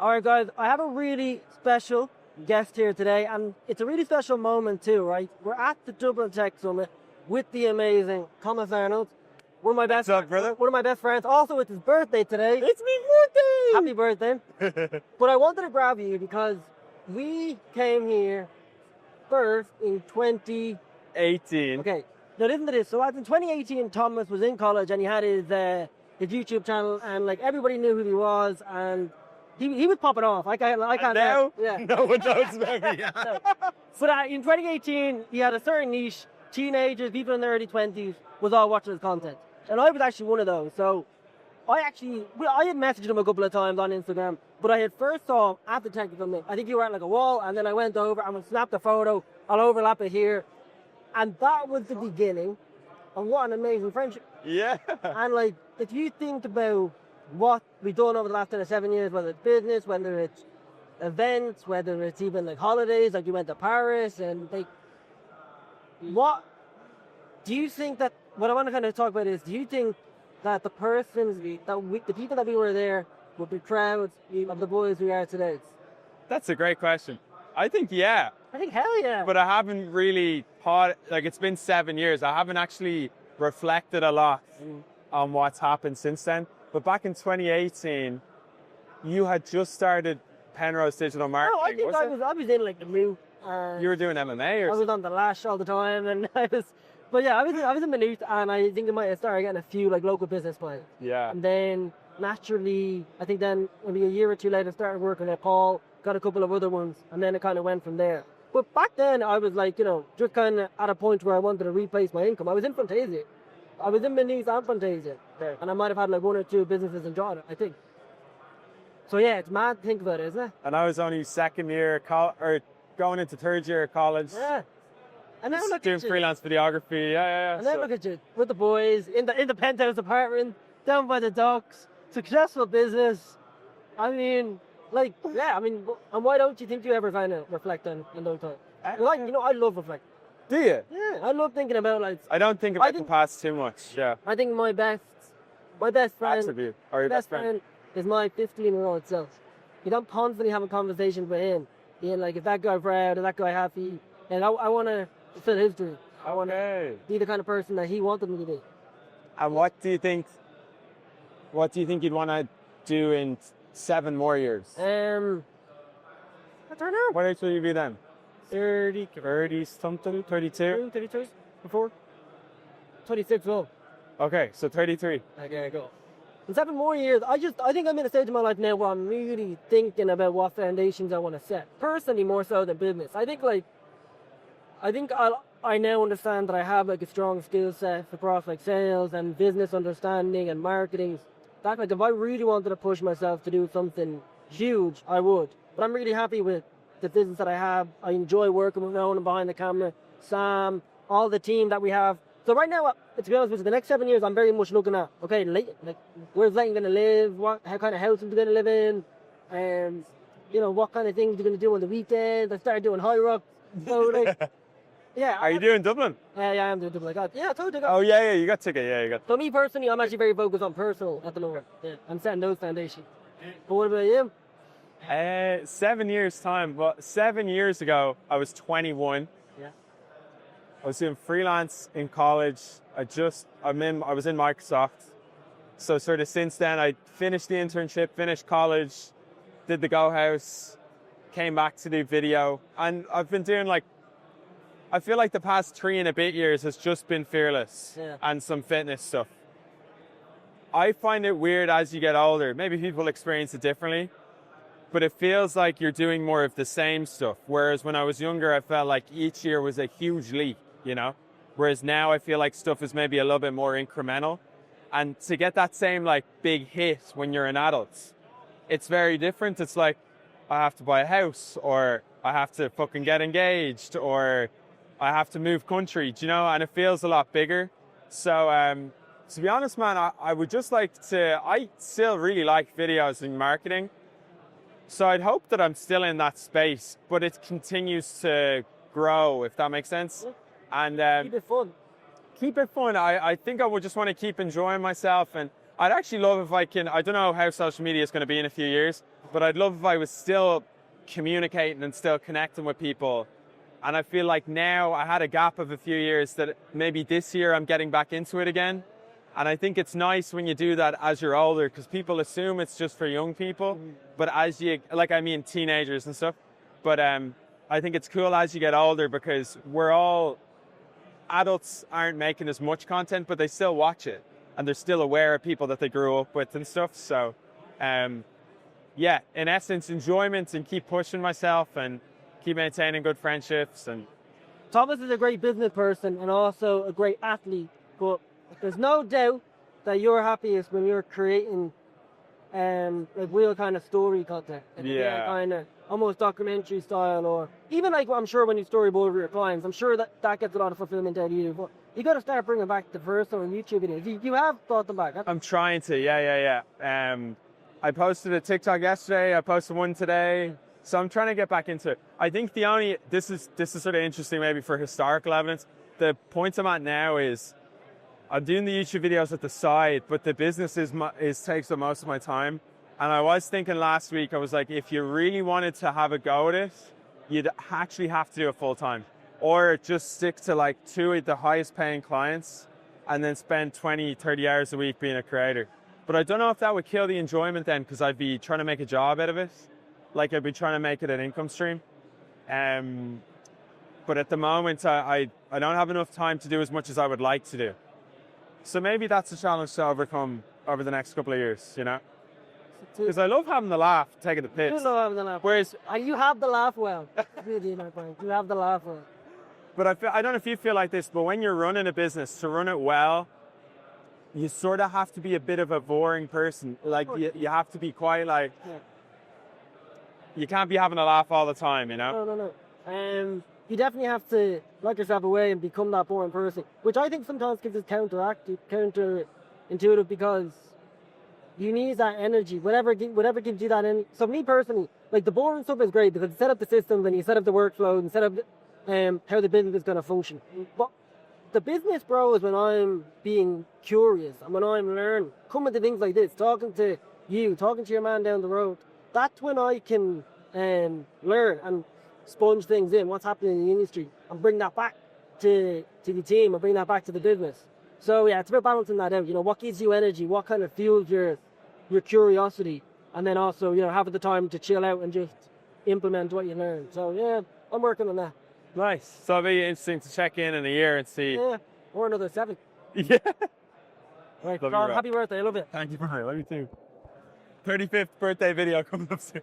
All right, guys, I have a really special guest here today, and it's a really special moment too, right? We're at the Dublin Tech Summit with the amazing Thomas Arnold. One of my best, What's up, brother? One of my best friends. Also, it's his birthday today. It's me birthday! Happy birthday. But I wanted to grab you because we came here first in 18. Okay, now listen to this. So as in 2018, Thomas was in college and he had his YouTube channel, and like everybody knew who he was, and he was popping off. I can't. Now? Yeah. No one knows about me. No. But in 2018, he had a certain niche. Teenagers, people in their early 20s, was all watching his content. And I was actually one of those. So I had messaged him a couple of times on Instagram, but I had first saw him at the Tech Summit. I think you were at like a wall, and then I went over and snapped a photo. I'll overlap it here. And that was the beginning of what an amazing friendship. Yeah. And like, if you think about what we've done over the last 7 years, whether it's business, whether it's events, whether it's even like holidays, like you went to Paris, and like, what do you think that, what I want to kind of talk about is, do you think that the people that we were there would be proud of the boys we are today? That's a great question. I think, yeah. I think hell yeah. But I haven't really thought, like it's been 7 years. I haven't actually reflected a lot on what's happened since then. But back in 2018, you had just started Penrose Digital Marketing. No, I think I was in like the Moot. You were doing MMA or I was on the Lash all the time, and I was in Minute, and I think I might have started getting a few like local business plans. Yeah. And then naturally, I think then maybe a year or two later, started working at Paul, got a couple of other ones, and then it kind of went from there. But back then, I was like, just kind of at a point where I wanted to replace my income. I was in Fantasia. I was in Minute and Fantasia. Okay. And I might have had like one or two businesses in Jordan, I think. So yeah, it's mad to think about it, isn't it? And I was only second year, or going into third year of college. Yeah. And now look doing at you. freelance videography. Yeah. And then look at you with the boys in the penthouse apartment down by the docks. Successful business. I mean, like, yeah. I mean, and why don't you think you ever kind of reflect on those times? Like, I love reflecting. Do you? Yeah, I love thinking about like. I don't think about the past too much. Yeah. I think my best friend. Attribute, or your best friend is my 15-year-old self. You don't constantly have a conversation with him. Being like, is that guy proud? Is that guy happy? And I want to fulfill his dream. I want to be the kind of person that he wanted me to be. And what do you think you'd want to do in 7 more years? I don't know. What age will you be then? 30 something? 32? 32? Before? 26, well. Okay, so 33. Okay, go. In 7 more years, I think I'm in a stage of my life now where I'm really thinking about what foundations I want to set. Personally, more so than business. I think I now understand that I have like a strong skill set across like sales and business understanding and marketing. That like if I really wanted to push myself to do something huge, I would. But I'm really happy with the business that I have. I enjoy working with Owen behind the camera, Sam, all the team that we have. So right now, to be honest with you, the next 7 years, I'm very much looking at, okay, like, where's Leighton going to live? What kind of house is he going to live in? And, what kind of things you're going to do on the weekends? I started doing high rock. So, like, yeah. Are you doing Dublin? Yeah, I'm doing Dublin. I told you. Oh, yeah, you got ticket. Yeah, you got. So me personally, I'm actually very focused on personal at the moment. Yeah, I'm setting those foundations. But what about you? 7 years time. Well, 7 years ago, I was 21. Yeah. I was doing freelance in college. I was in Microsoft. So sort of since then, I finished the internship, finished college, did the Go House, came back to do video. And I've been doing I feel like the past 3 and a bit years has just been Fearless and some fitness stuff. I find it weird as you get older. Maybe people experience it differently, but it feels like you're doing more of the same stuff. Whereas when I was younger, I felt like each year was a huge leap, Whereas now I feel like stuff is maybe a little bit more incremental. And to get that same big hit when you're an adult, it's very different. It's like, I have to buy a house, or I have to fucking get engaged, or I have to move country, and it feels a lot bigger. So, to be honest, man, I would just like to, I still really like videos and marketing. So I'd hope that I'm still in that space, but it continues to grow, if that makes sense. Yeah. And keep it fun. Keep it fun. I think I would just want to keep enjoying myself. And I'd actually love if I don't know how social media is going to be in a few years, but I'd love if I was still communicating and still connecting with people. And I feel like now I had a gap of a few years that maybe this year I'm getting back into it again. And I think it's nice when you do that as you're older, because people assume it's just for young people, but teenagers and stuff. But I think it's cool as you get older, because adults aren't making as much content, but they still watch it. And they're still aware of people that they grew up with and stuff. So, in essence, enjoyment and keep pushing myself and keep maintaining good friendships. And Thomas is a great business person and also a great athlete, but there's no doubt that you're happiest when you're creating like real kind of story content. Kind of almost documentary style, or even like I'm sure when you storyboard with your clients, I'm sure that gets a lot of fulfillment out of you. But you got to start bringing back the personal YouTube videos. You have brought them back. I'm trying to, yeah. I posted a TikTok yesterday. I posted one today. So I'm trying to get back into it. I think this is sort of interesting maybe for historical evidence. The point I'm at now is I'm doing the YouTube videos at the side, but the business takes the most of my time. And I was thinking last week, I was like, if you really wanted to have a go at it, you'd actually have to do it full time, or just stick to like 2 of the highest paying clients and then spend 20, 30 hours a week being a creator. But I don't know if that would kill the enjoyment then, because I'd be trying to make a job out of it. Like I'd be trying to make it an income stream. But at the moment, I don't have enough time to do as much as I would like to do. So maybe that's a challenge to overcome over the next couple of years, you know? Because I love having the laugh, taking the piss. You love having the laugh. Whereas, and you have the laugh well. Really, my friend. You have the laugh well. But I don't know if you feel like this, but when you're running a business, to run it well, you sort of have to be a bit of a boring person. Like, you have to be quite like... Yeah. You can't be having a laugh all the time, you know? No. You definitely have to lock yourself away and become that boring person, which I think sometimes gives us counterintuitive, because you need that energy, whatever gives you that energy. So me personally, like the boring stuff is great because you set up the systems and you set up the workflow and set up how the business is going to function. But the business, bro, is when I'm being curious and when I'm learning, coming to things like this, talking to your man down the road. That's when I can learn and sponge things in, what's happening in the industry, and bring that back to the team, or bring that back to the business. So yeah, it's about balancing that out. You know, what gives you energy, what kind of fuels your curiosity, and then also, you know, having the time to chill out and just implement what you learn. So yeah, I'm working on that. Nice. So it'll be interesting to check in a year and see. Yeah, or another 7. Yeah. Right, John, happy birthday. I love it. Thank you, Brian. Love you too. 35th birthday video coming up soon.